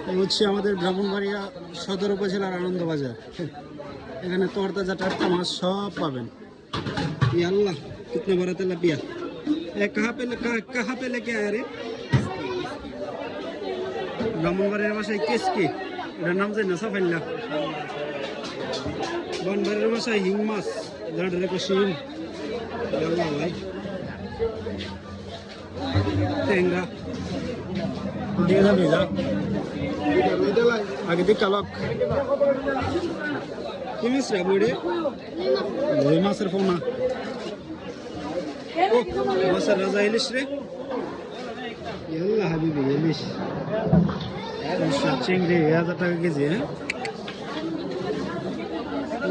এই হচ্ছে আমাদের ব্রাহ্মণবাড়িয়া সদর উপজেলার আনন্দবাজার। এখানে তরতাজা টাটকা মাছ সব পাবেন। ये अल्लाह कितना बड़ा तिलापिया है। कहाँ पे लेके आया रे? ব্রাহ্মণবাড়িয়ার ভাষায় কেসকি, এটার নাম জানি না সাফাইল্লা। বনবাড়ির ভাষায় হিং মাছ, যার রেখো শিং। আল্লাহ ভাই টেঙ্গা দিয়ে যাবি যা আগে দিক কালক কি মাছ রে বুড়ে? রুই মাছের ফোনা। ও মাছের রাজা ইলিশ রে। আল্লাহ হাবিবি ইলিশ চিংড়ি 1000 টাকা কেজি। হ্যাঁ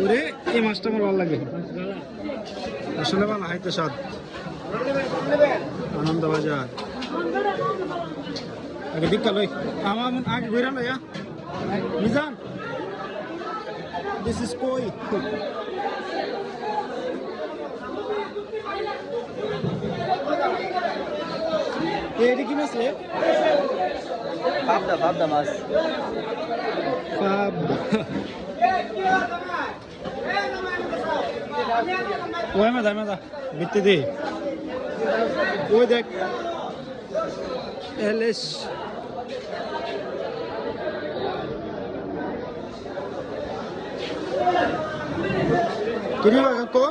ওরে এই মাছটা আমার ভালো লাগে আসলে, ভালো হাইতে স্বাদ। আনন্দবাজার আগে দিক্কা লই আমার আগে ঘুরা লই। মিজান দিস ইজ কই। এটা কি মাছ রে? পাবদা মাছ। ওই মেদা ভিত্তি দি ওই দেখ এলিশ। কিনি বাগা কো